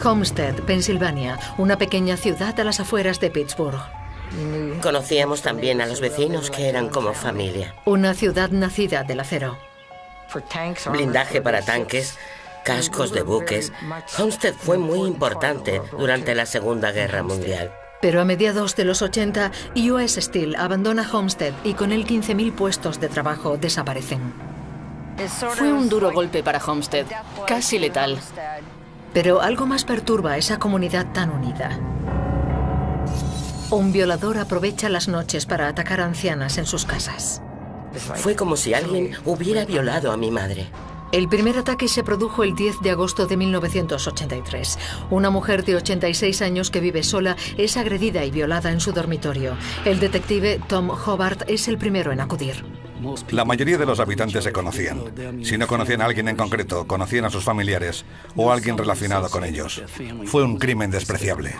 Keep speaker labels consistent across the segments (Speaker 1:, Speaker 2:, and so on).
Speaker 1: Homestead, Pensilvania, una pequeña ciudad a las afueras de Pittsburgh.
Speaker 2: Conocíamos también a los vecinos, que eran como familia.
Speaker 1: Una ciudad nacida del acero.
Speaker 2: Blindaje para tanques, cascos de buques. Homestead fue muy importante durante la Segunda Guerra Mundial.
Speaker 1: Pero a mediados de los 80, US Steel abandona Homestead y con él 15.000 puestos de trabajo desaparecen.
Speaker 3: Fue un duro golpe para Homestead, casi letal.
Speaker 1: Pero algo más perturba a esa comunidad tan unida. Un violador aprovecha las noches para atacar a ancianas en sus casas.
Speaker 2: Fue como si alguien hubiera violado a mi madre.
Speaker 1: El primer ataque se produjo el 10 de agosto de 1983. Una mujer de 86 años que vive sola es agredida y violada en su dormitorio. El detective Tom Hobart es el primero en acudir.
Speaker 4: La mayoría de los habitantes se conocían. Si no conocían a alguien en concreto, conocían a sus familiares o a alguien relacionado con ellos. Fue un crimen despreciable.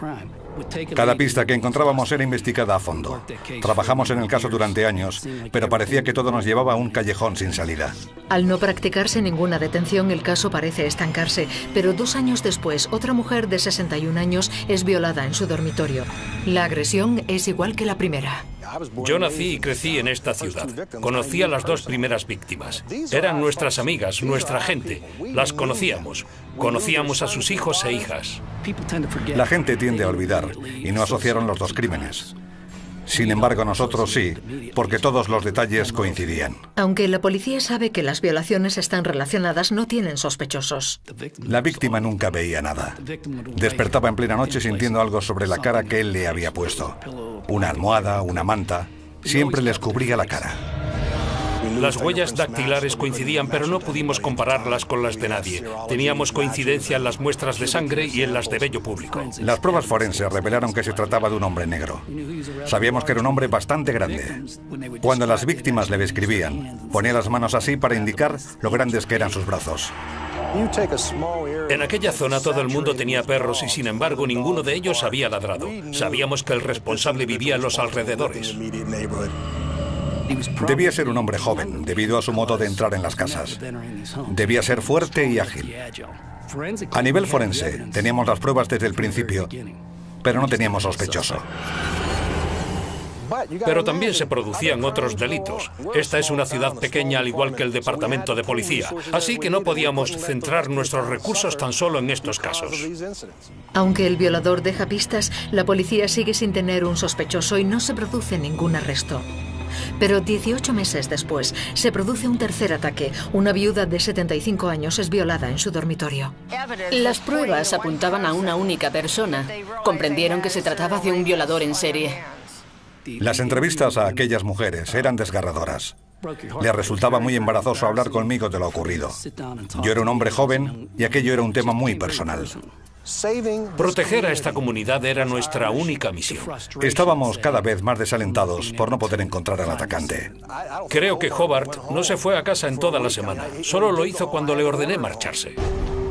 Speaker 4: Cada pista que encontrábamos era investigada a fondo. Trabajamos en el caso durante años, pero parecía que todo nos llevaba a un callejón sin salida.
Speaker 1: Al no practicarse ninguna detención, el caso parece estancarse, pero 2 años después, otra mujer de 61 años es violada en su dormitorio. La agresión es igual que la primera.
Speaker 5: Yo nací y crecí en esta ciudad. Conocí a las 2 primeras víctimas. Eran nuestras amigas, nuestra gente. Las conocíamos. Conocíamos a sus hijos e hijas.
Speaker 4: La gente tiende a olvidar y no asociaron los 2 crímenes. Sin embargo, nosotros sí, porque todos los detalles coincidían.
Speaker 1: Aunque la policía sabe que las violaciones están relacionadas, no tienen sospechosos.
Speaker 4: La víctima nunca veía nada. Despertaba en plena noche sintiendo algo sobre la cara que él le había puesto. Una almohada, una manta. Siempre les cubría la cara.
Speaker 5: Las huellas dactilares coincidían, pero no pudimos compararlas con las de nadie. Teníamos coincidencia en las muestras de sangre y en las de vello público.
Speaker 4: Las pruebas forenses revelaron que se trataba de un hombre negro. Sabíamos que era un hombre bastante grande. Cuando las víctimas le describían, ponía las manos así para indicar lo grandes que eran sus brazos.
Speaker 5: En aquella zona todo el mundo tenía perros y, sin embargo, ninguno de ellos había ladrado. Sabíamos que el responsable vivía en los alrededores.
Speaker 4: Debía ser un hombre joven, debido a su modo de entrar en las casas. Debía ser fuerte y ágil. A nivel forense, teníamos las pruebas desde el principio, pero no teníamos sospechoso.
Speaker 5: Pero también se producían otros delitos. Esta es una ciudad pequeña, al igual que el departamento de policía, así que no podíamos centrar nuestros recursos tan solo en estos casos.
Speaker 1: Aunque el violador deja pistas, la policía sigue sin tener un sospechoso y no se produce ningún arresto. Pero 18 meses después, se produce un tercer ataque. Una viuda de 75 años es violada en su dormitorio.
Speaker 3: Las pruebas apuntaban a una única persona. Comprendieron que se trataba de un violador en serie.
Speaker 4: Las entrevistas a aquellas mujeres eran desgarradoras. Les resultaba muy embarazoso hablar conmigo de lo ocurrido. Yo era un hombre joven y aquello era un tema muy personal.
Speaker 5: Proteger a esta comunidad era nuestra única misión.
Speaker 4: Estábamos cada vez más desalentados por no poder encontrar al atacante.
Speaker 5: Creo que Hobart no se fue a casa en toda la semana. Solo lo hizo cuando le ordené marcharse.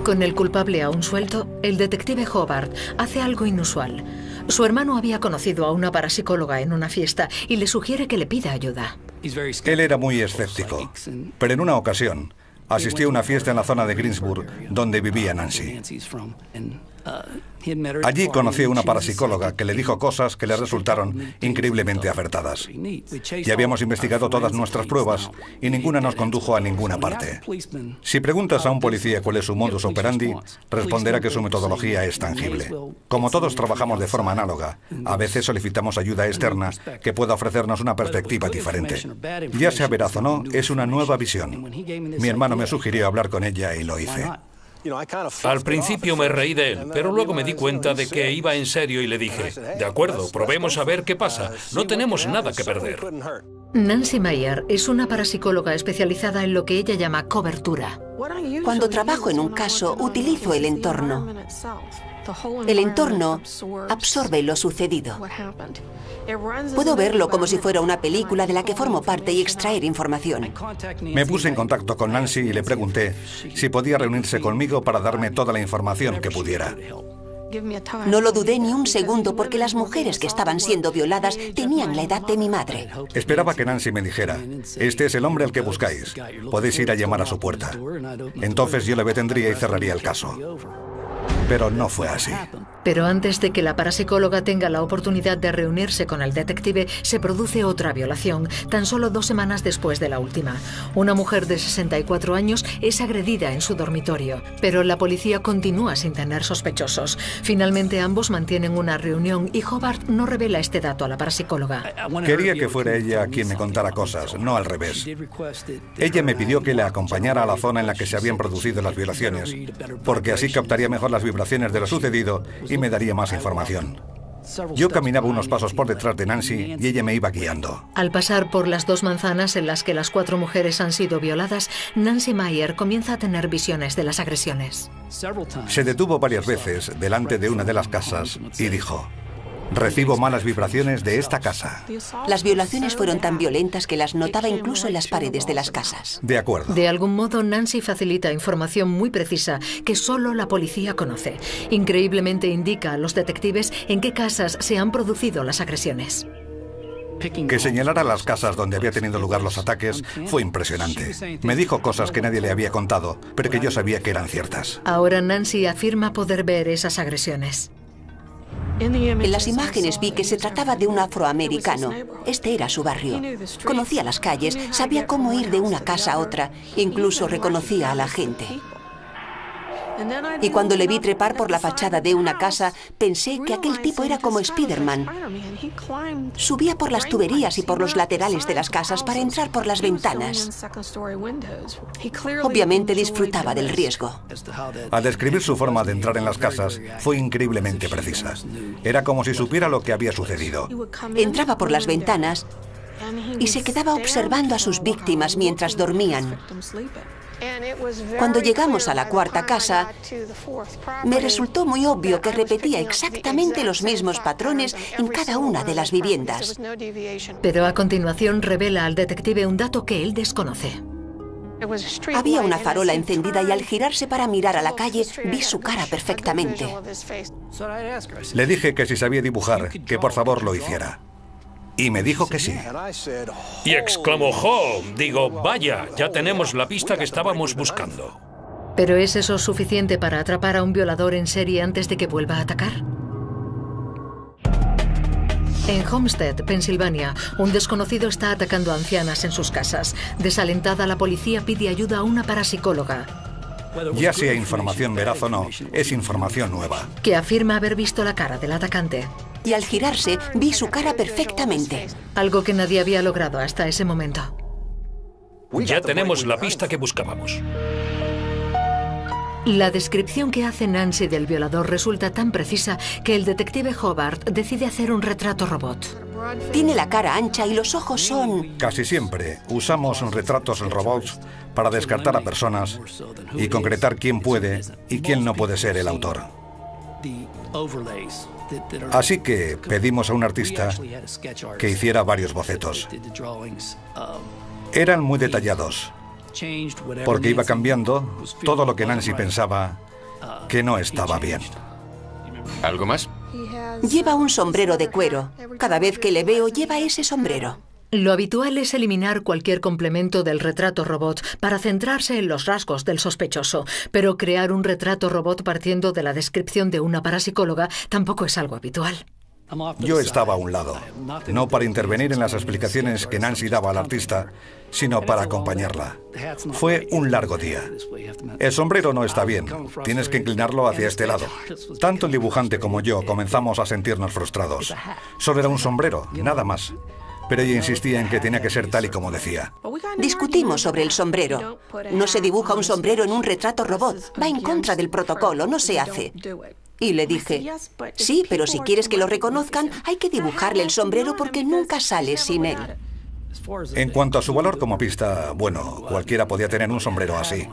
Speaker 1: Con el culpable aún suelto, el detective Hobart hace algo inusual. Su hermano había conocido a una parapsicóloga en una fiesta y le sugiere que le pida ayuda.
Speaker 4: Él era muy escéptico, pero en una ocasión asistió a una fiesta en la zona de Greensburg, donde vivía Nancy. Allí conocí a una parapsicóloga que le dijo cosas que le resultaron increíblemente acertadas. Ya habíamos investigado todas nuestras pruebas y ninguna nos condujo a ninguna parte. Si preguntas a un policía cuál es su modus operandi, responderá que su metodología es tangible. Como todos trabajamos de forma análoga, a veces solicitamos ayuda externa que pueda ofrecernos una perspectiva diferente. Ya sea veraz o no, es una nueva visión. Mi hermano me sugirió hablar con ella y lo hice.
Speaker 5: Al principio me reí de él, pero luego me di cuenta de que iba en serio y le dije, de acuerdo, probemos a ver qué pasa. No tenemos nada que perder.
Speaker 1: Nancy Meyer es una parapsicóloga especializada en lo que ella llama cobertura.
Speaker 6: Cuando trabajo en un caso, utilizo el entorno. El entorno absorbe lo sucedido. Puedo verlo como si fuera una película de la que formo parte y extraer información.
Speaker 4: Me puse en contacto con Nancy y le pregunté si podía reunirse conmigo para darme toda la información que pudiera.
Speaker 6: No lo dudé ni un segundo porque las mujeres que estaban siendo violadas tenían la edad de mi madre.
Speaker 4: Esperaba que Nancy me dijera, este es el hombre al que buscáis, podéis ir a llamar a su puerta. Entonces yo le detendría y cerraría el caso. Pero no fue así.
Speaker 1: Pero antes de que la parapsicóloga tenga la oportunidad de reunirse con el detective, se produce otra violación, tan solo 2 semanas después de la última. Una mujer de 64 años es agredida en su dormitorio, pero la policía continúa sin tener sospechosos. Finalmente ambos mantienen una reunión y Hobart no revela este dato a la parapsicóloga.
Speaker 4: Quería que fuera ella quien me contara cosas, no al revés. Ella me pidió que la acompañara a la zona en la que se habían producido las violaciones, porque así captaría mejor las vibraciones de lo sucedido y me daría más información. Yo caminaba unos pasos por detrás de Nancy y ella me iba guiando.
Speaker 1: Al pasar por las 2 manzanas en las que las 4 mujeres han sido violadas, Nancy Meyer comienza a tener visiones de las agresiones.
Speaker 4: Se detuvo varias veces delante de una de las casas y dijo: recibo malas vibraciones de esta casa.
Speaker 6: Las violaciones fueron tan violentas que las notaba incluso en las paredes de las casas.
Speaker 4: De acuerdo.
Speaker 1: De algún modo, Nancy facilita información muy precisa que solo la policía conoce. Increíblemente indica a los detectives en qué casas se han producido las agresiones.
Speaker 4: Que señalara las casas donde había tenido lugar los ataques fue impresionante. Me dijo cosas que nadie le había contado, pero que yo sabía que eran ciertas.
Speaker 1: Ahora Nancy afirma poder ver esas agresiones.
Speaker 6: En las imágenes vi que se trataba de un afroamericano. Este era su barrio. Conocía las calles, sabía cómo ir de una casa a otra, incluso reconocía a la gente. Y cuando le vi trepar por la fachada de una casa, pensé que aquel tipo era como Spider-Man. Subía por las tuberías y por los laterales de las casas para entrar por las ventanas. Obviamente disfrutaba del riesgo.
Speaker 4: Al describir su forma de entrar en las casas, fue increíblemente precisa. Era como si supiera lo que había sucedido.
Speaker 6: Entraba por las ventanas y se quedaba observando a sus víctimas mientras dormían. Cuando llegamos a la 4ª casa, me resultó muy obvio que repetía exactamente los mismos patrones en cada una de las viviendas.
Speaker 1: Pero a continuación revela al detective un dato que él desconoce.
Speaker 6: Había una farola encendida y al girarse para mirar a la calle, vi su cara perfectamente.
Speaker 4: Le dije que si sabía dibujar, que por favor lo hiciera. Y me dijo que sí.
Speaker 5: Y exclamó: ¡jo! Digo, vaya, ya tenemos la pista que estábamos buscando.
Speaker 1: ¿Pero es eso suficiente para atrapar a un violador en serie antes de que vuelva a atacar? En Homestead, Pensilvania, un desconocido está atacando a ancianas en sus casas. Desalentada, la policía pide ayuda a una parapsicóloga,
Speaker 4: Ya sea información veraz o no, es información nueva.
Speaker 1: que afirma haber visto la cara del atacante.
Speaker 6: Y al girarse, vi su cara perfectamente.
Speaker 1: Algo que nadie había logrado hasta ese momento.
Speaker 5: Ya tenemos la pista que buscábamos.
Speaker 1: La descripción que hace Nancy del violador resulta tan precisa que el detective Hobart decide hacer un retrato robot.
Speaker 6: Tiene la cara ancha y los ojos son...
Speaker 4: Casi siempre usamos retratos robots para descartar a personas y concretar quién puede y quién no puede ser el autor. Así que pedimos a un artista que hiciera varios bocetos. Eran muy detallados, porque iba cambiando todo lo que Nancy pensaba que no estaba bien.
Speaker 7: ¿Algo más?
Speaker 6: Lleva un sombrero de cuero. Cada vez que le veo, lleva ese sombrero.
Speaker 1: Lo habitual es eliminar cualquier complemento del retrato robot para centrarse en los rasgos del sospechoso, pero crear un retrato robot partiendo de la descripción de una parapsicóloga tampoco es algo habitual.
Speaker 4: Yo estaba a un lado, no para intervenir en las explicaciones que Nancy daba al artista, sino para acompañarla. Fue un largo día. El sombrero no está bien, tienes que inclinarlo hacia este lado. Tanto el dibujante como yo comenzamos a sentirnos frustrados. Solo era un sombrero, nada más. Pero ella insistía en que tenía que ser tal y como decía.
Speaker 6: Discutimos sobre el sombrero. No se dibuja un sombrero en un retrato robot. Va en contra del protocolo, no se hace. Y le dije, sí, pero si quieres que lo reconozcan, hay que dibujarle el sombrero porque nunca sale sin él.
Speaker 4: En cuanto a su valor como pista, bueno, cualquiera podía tener un sombrero así.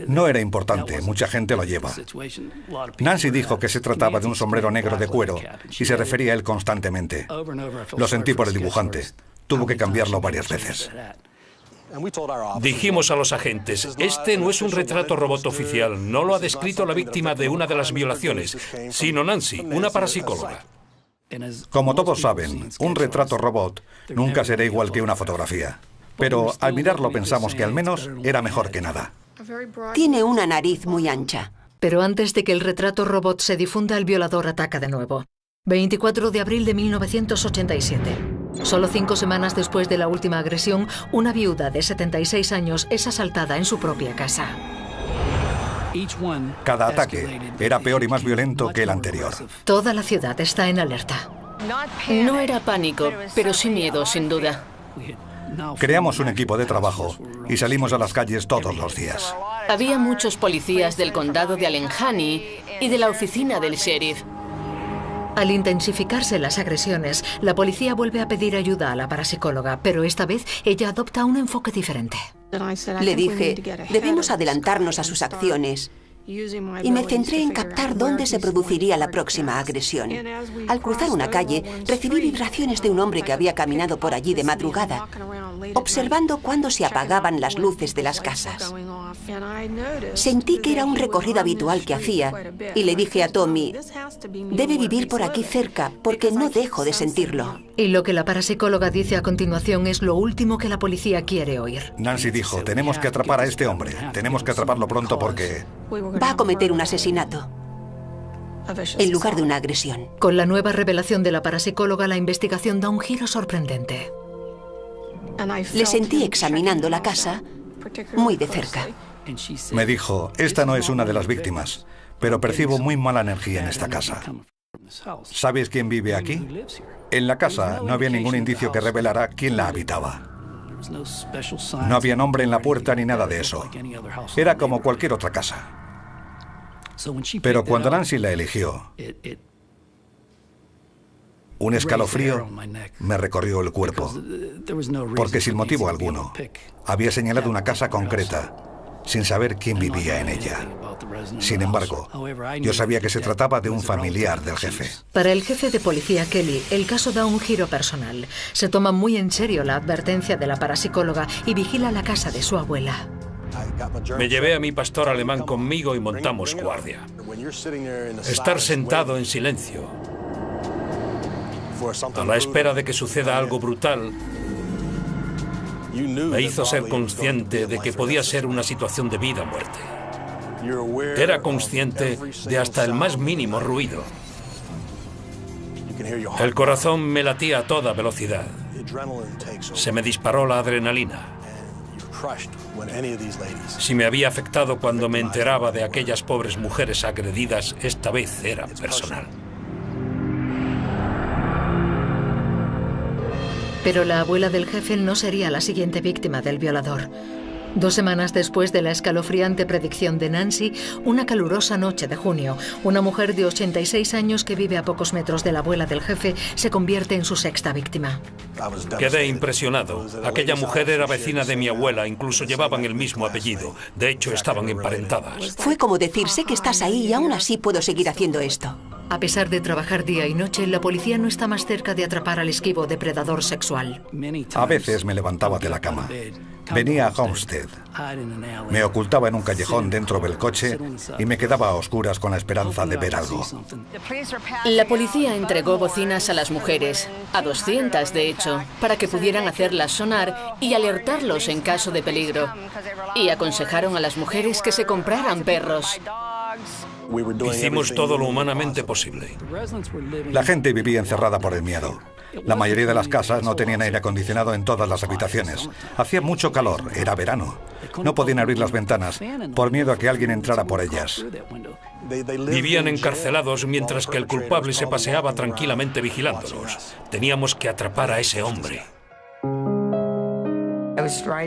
Speaker 4: No era importante, mucha gente lo lleva. Nancy dijo que se trataba de un sombrero negro de cuero y se refería a él constantemente. Lo sentí por el dibujante. Tuvo que cambiarlo varias veces.
Speaker 5: Dijimos a los agentes, este no es un retrato robot oficial, no lo ha descrito la víctima de una de las violaciones, sino Nancy, una parapsicóloga.
Speaker 4: Como todos saben, un retrato robot nunca será igual que una fotografía. Pero al mirarlo pensamos que al menos era mejor que nada.
Speaker 6: Tiene una nariz muy ancha.
Speaker 1: Pero antes de que el retrato robot se difunda, el violador ataca de nuevo. 24 de abril de 1987. Solo 5 semanas después de la última agresión, una viuda de 76 años es asaltada en su propia casa.
Speaker 4: Cada ataque era peor y más violento que el anterior.
Speaker 1: Toda la ciudad está en alerta.
Speaker 3: No era pánico, pero sí miedo, sin duda.
Speaker 4: Creamos un equipo de trabajo y salimos a las calles todos los días.
Speaker 3: Había muchos policías del condado de Allegheny y de la oficina del sheriff.
Speaker 1: Al intensificarse las agresiones, la policía vuelve a pedir ayuda a la parapsicóloga, pero esta vez ella adopta un enfoque diferente.
Speaker 6: Le dije, debemos adelantarnos a sus acciones. Y me centré en captar dónde se produciría la próxima agresión. Al cruzar una calle, recibí vibraciones de un hombre que había caminado por allí de madrugada, observando cuándo se apagaban las luces de las casas. Sentí que era un recorrido habitual que hacía y le dije a Tommy, debe vivir por aquí cerca porque no dejo de sentirlo.
Speaker 1: Y lo que la parapsicóloga dice a continuación es lo último que la policía quiere oír.
Speaker 4: Nancy dijo, tenemos que atrapar a este hombre. Tenemos que atraparlo pronto porque...
Speaker 6: va a cometer un asesinato en lugar de una agresión.
Speaker 1: Con la nueva revelación de la parapsicóloga, la investigación da un giro sorprendente.
Speaker 6: Le sentí examinando la casa muy de cerca.
Speaker 4: Me dijo, esta no es una de las víctimas, pero percibo muy mala energía en esta casa. ¿Sabes quién vive aquí? En la casa no había ningún indicio que revelara quién la habitaba. No había nombre en la puerta ni nada de eso. Era como cualquier otra casa. Pero cuando Nancy la eligió, un escalofrío me recorrió el cuerpo, porque sin motivo alguno había señalado una casa concreta, sin saber quién vivía en ella. Sin embargo, yo sabía que se trataba de un familiar del jefe.
Speaker 1: Para el jefe de policía Kelly, el caso da un giro personal. Se toma muy en serio la advertencia de la parapsicóloga y vigila la casa de su abuela.
Speaker 5: Me llevé a mi pastor alemán conmigo y montamos guardia. Estar sentado en silencio, a la espera de que suceda algo brutal, me hizo ser consciente de que podía ser una situación de vida o muerte. Era consciente de hasta el más mínimo ruido. El corazón me latía a toda velocidad. Se me disparó la adrenalina. Si me había afectado cuando me enteraba de aquellas pobres mujeres agredidas, esta vez era personal.
Speaker 1: Pero la abuela del jefe no sería la siguiente víctima del violador. 2 semanas después de la escalofriante predicción de Nancy, una calurosa noche de junio, una mujer de 86 años que vive a pocos metros de la abuela del jefe se convierte en su 6ª víctima.
Speaker 5: Quedé impresionado. Aquella mujer era vecina de mi abuela, incluso llevaban el mismo apellido. De hecho, estaban emparentadas.
Speaker 6: Fue como decir, sé que estás ahí y aún así puedo seguir haciendo esto.
Speaker 1: A pesar de trabajar día y noche, la policía no está más cerca de atrapar al esquivo depredador sexual.
Speaker 4: A veces me levantaba de la cama. Venía a Homestead. Me ocultaba en un callejón dentro del coche y me quedaba a oscuras con la esperanza de ver algo.
Speaker 3: La policía entregó bocinas a las mujeres, a 200 de hecho, para que pudieran hacerlas sonar y alertarlos en caso de peligro. Y aconsejaron a las mujeres que se compraran perros.
Speaker 5: Hicimos todo lo humanamente posible.
Speaker 4: La gente vivía encerrada por el miedo. La mayoría de las casas no tenían aire acondicionado en todas las habitaciones. Hacía mucho calor, era verano. No podían abrir las ventanas por miedo a que alguien entrara por ellas.
Speaker 5: Vivían encarcelados mientras que el culpable se paseaba tranquilamente vigilándolos. Teníamos que atrapar a ese hombre.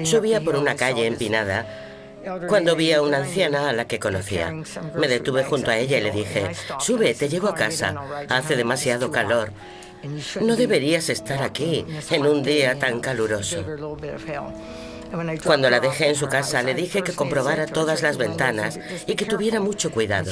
Speaker 2: Subía por una calle empinada cuando vi a una anciana a la que conocía. Me detuve junto a ella y le dije, sube, te llevo a casa. Hace demasiado calor. No deberías estar aquí en un día tan caluroso. Cuando la dejé en su casa, le dije que comprobara todas las ventanas y que tuviera mucho cuidado.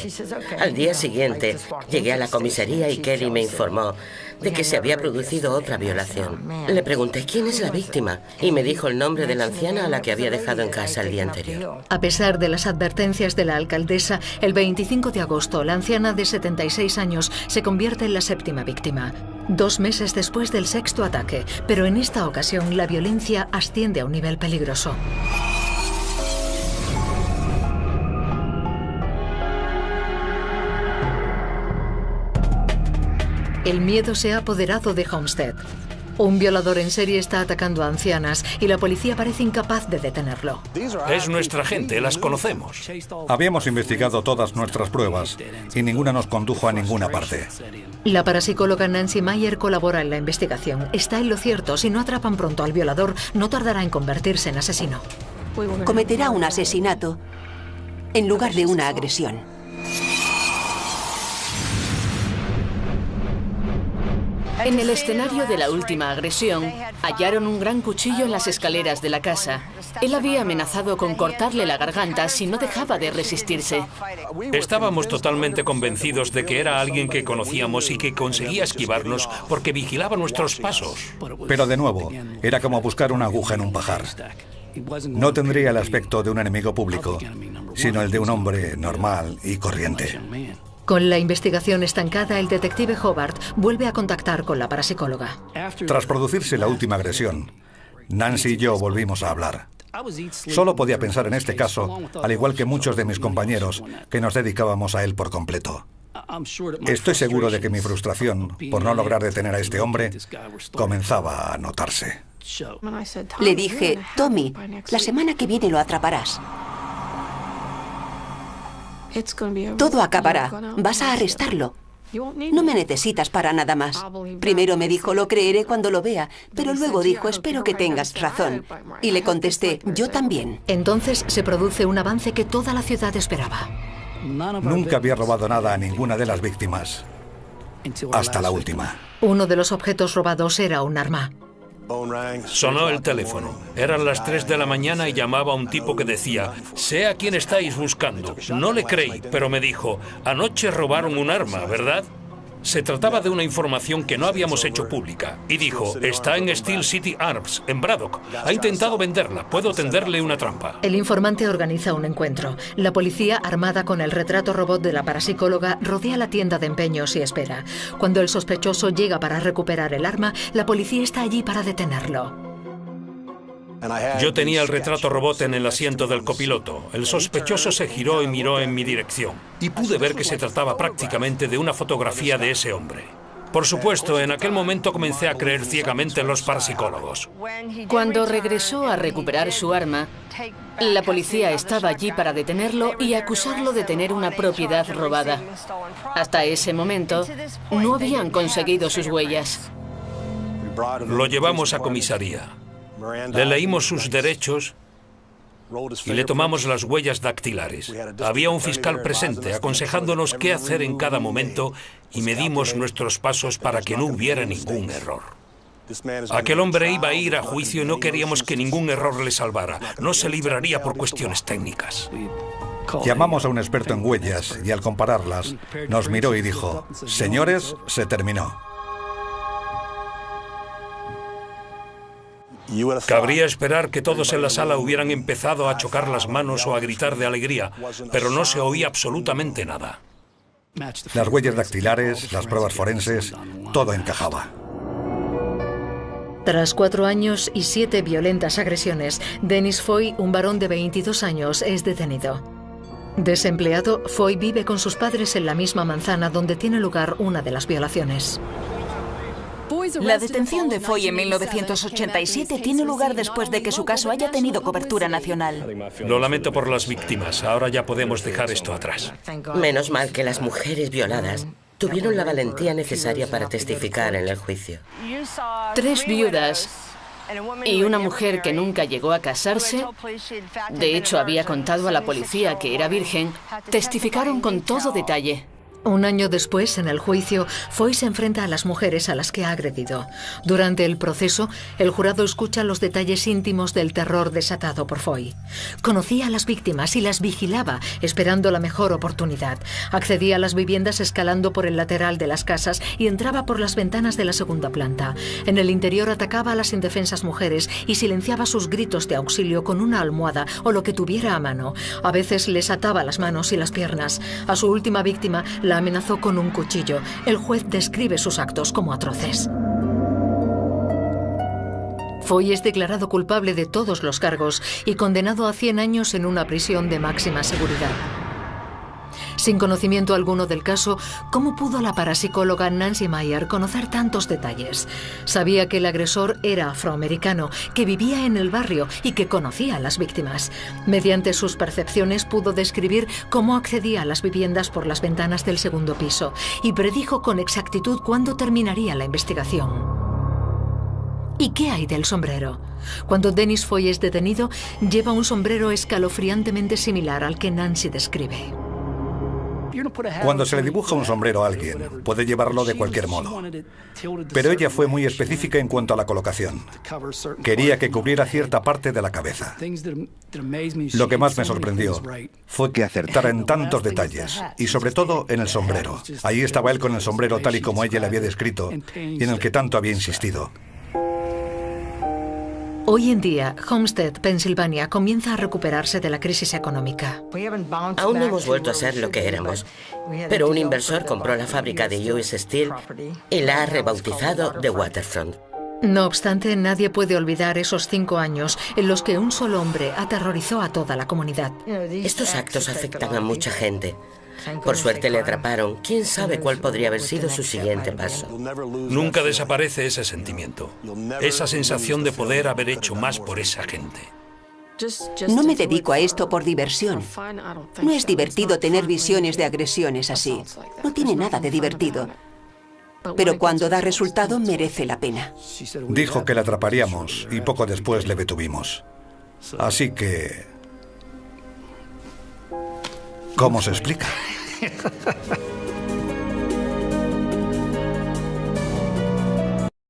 Speaker 2: Al día siguiente, llegué a la comisaría y Kelly me informó de que se había producido otra violación. Le pregunté quién es la víctima y me dijo el nombre de la anciana a la que había dejado en casa el día anterior.
Speaker 1: A pesar de las advertencias de la alcaldesa, el 25 de agosto, la anciana de 76 años se convierte en la 7ª víctima. 2 meses después del 6º ataque, pero en esta ocasión la violencia asciende a un nivel peligroso. El miedo se ha apoderado de Homestead. Un violador en serie está atacando a ancianas y la policía parece incapaz de detenerlo.
Speaker 5: Es nuestra gente, las conocemos.
Speaker 4: Habíamos investigado todas nuestras pruebas y ninguna nos condujo a ninguna parte.
Speaker 1: La parapsicóloga Nancy Meyer colabora en la investigación. Está en lo cierto. Si no atrapan pronto al violador, no tardará en convertirse en asesino.
Speaker 6: Cometerá un asesinato en lugar de una agresión.
Speaker 3: En el escenario de la última agresión, hallaron un gran cuchillo en las escaleras de la casa. Él había amenazado con cortarle la garganta si no dejaba de resistirse.
Speaker 5: Estábamos totalmente convencidos de que era alguien que conocíamos y que conseguía esquivarnos porque vigilaba nuestros pasos.
Speaker 4: Pero de nuevo, era como buscar una aguja en un pajar. No tendría el aspecto de un enemigo público, sino el de un hombre normal y corriente.
Speaker 1: Con la investigación estancada, el detective Hobart vuelve a contactar con la parapsicóloga.
Speaker 4: Tras producirse la última agresión, Nancy y yo volvimos a hablar. Solo podía pensar en este caso, al igual que muchos de mis compañeros, que nos dedicábamos a él por completo. Estoy seguro de que mi frustración por no lograr detener a este hombre comenzaba a notarse.
Speaker 6: Le dije, Tommy, la semana que viene lo atraparás. Todo acabará. Vas a arrestarlo. No me necesitas para nada más. Primero me dijo, lo creeré cuando lo vea, pero luego dijo, espero que tengas razón. Y le contesté, yo también.
Speaker 1: Entonces se produce un avance que toda la ciudad esperaba.
Speaker 4: Nunca había robado nada a ninguna de las víctimas, hasta la última.
Speaker 1: Uno de los objetos robados era un arma.
Speaker 5: Sonó el teléfono. Eran las 3 de la mañana y llamaba a un tipo que decía, sé a quién estáis buscando. No le creí, pero me dijo, anoche robaron un arma, ¿verdad? Se trataba de una información que no habíamos hecho pública. Y dijo, está en Steel City Arms, en Braddock. Ha intentado venderla. Puedo tenderle una trampa.
Speaker 1: El informante organiza un encuentro. La policía, armada con el retrato robot de la parapsicóloga, rodea la tienda de empeños y espera. Cuando el sospechoso llega para recuperar el arma, la policía está allí para detenerlo.
Speaker 5: Yo tenía el retrato robot en el asiento del copiloto. El sospechoso se giró y miró en mi dirección. Y pude ver que se trataba prácticamente de una fotografía de ese hombre. Por supuesto, en aquel momento comencé a creer ciegamente en los parapsicólogos.
Speaker 3: Cuando regresó a recuperar su arma, la policía estaba allí para detenerlo y acusarlo de tener una propiedad robada. Hasta ese momento, no habían conseguido sus huellas.
Speaker 5: Lo llevamos a comisaría. Le leímos sus derechos y le tomamos las huellas dactilares. Había un fiscal presente aconsejándonos qué hacer en cada momento y medimos nuestros pasos para que no hubiera ningún error. Aquel hombre iba a ir a juicio y no queríamos que ningún error le salvara. No se libraría por cuestiones técnicas.
Speaker 4: Llamamos a un experto en huellas y al compararlas, nos miró y dijo, señores, se terminó.
Speaker 5: Cabría esperar que todos en la sala hubieran empezado a chocar las manos o a gritar de alegría, pero no se oía absolutamente nada.
Speaker 4: Las huellas dactilares, las pruebas forenses, todo encajaba.
Speaker 1: Tras 4 años y 7 violentas agresiones, Dennis Foy, un varón de 22 años, es detenido. Desempleado, Foy vive con sus padres en la misma manzana donde tiene lugar una de las violaciones.
Speaker 8: La detención de Foy en 1987 tiene lugar después de que su caso haya tenido cobertura nacional.
Speaker 5: Lo lamento por las víctimas. Ahora ya podemos dejar esto atrás.
Speaker 2: Menos mal que las mujeres violadas tuvieron la valentía necesaria para testificar en el juicio.
Speaker 3: 3 viudas y una mujer que nunca llegó a casarse, de hecho había contado a la policía que era virgen, testificaron con todo detalle.
Speaker 1: Un año después, en el juicio, Foy se enfrenta a las mujeres a las que ha agredido. Durante el proceso, el jurado escucha los detalles íntimos del terror desatado por Foy. Conocía a las víctimas y las vigilaba, esperando la mejor oportunidad. Accedía a las viviendas escalando por el lateral de las casas y entraba por las ventanas de la segunda planta. En el interior atacaba a las indefensas mujeres y silenciaba sus gritos de auxilio con una almohada o lo que tuviera a mano. A veces les ataba las manos y las piernas. A su última víctima la amenazó con un cuchillo. El juez describe sus actos como atroces. Foy es declarado culpable de todos los cargos y condenado a 100 años en una prisión de máxima seguridad. Sin conocimiento alguno del caso, ¿cómo pudo la parapsicóloga Nancy Meyer conocer tantos detalles? Sabía que el agresor era afroamericano, que vivía en el barrio y que conocía a las víctimas. Mediante sus percepciones pudo describir cómo accedía a las viviendas por las ventanas del segundo piso y predijo con exactitud cuándo terminaría la investigación. ¿Y qué hay del sombrero? Cuando Dennis Foy es detenido, lleva un sombrero escalofriantemente similar al que Nancy describe.
Speaker 4: Cuando se le dibuja un sombrero a alguien, puede llevarlo de cualquier modo. Pero ella fue muy específica en cuanto a la colocación. Quería que cubriera cierta parte de la cabeza. Lo que más me sorprendió fue que acertara en tantos detalles, y sobre todo en el sombrero. Ahí estaba él con el sombrero tal y como ella le había descrito, y en el que tanto había insistido.
Speaker 1: Hoy en día, Homestead, Pensilvania, comienza a recuperarse de la crisis económica.
Speaker 2: Aún no hemos vuelto a ser lo que éramos, pero un inversor compró la fábrica de US Steel y la ha rebautizado The Waterfront.
Speaker 1: No obstante, nadie puede olvidar esos 5 años en los que un solo hombre aterrorizó a toda la comunidad.
Speaker 2: Estos actos afectan a mucha gente. Por suerte le atraparon. ¿Quién sabe cuál podría haber sido su siguiente paso?
Speaker 5: Nunca desaparece ese sentimiento, esa sensación de poder haber hecho más por esa gente.
Speaker 6: No me dedico a esto por diversión. No es divertido tener visiones de agresiones así. No tiene nada de divertido. Pero cuando da resultado, merece la pena.
Speaker 4: Dijo que le atraparíamos y poco después le detuvimos. Así que... ¿cómo se explica?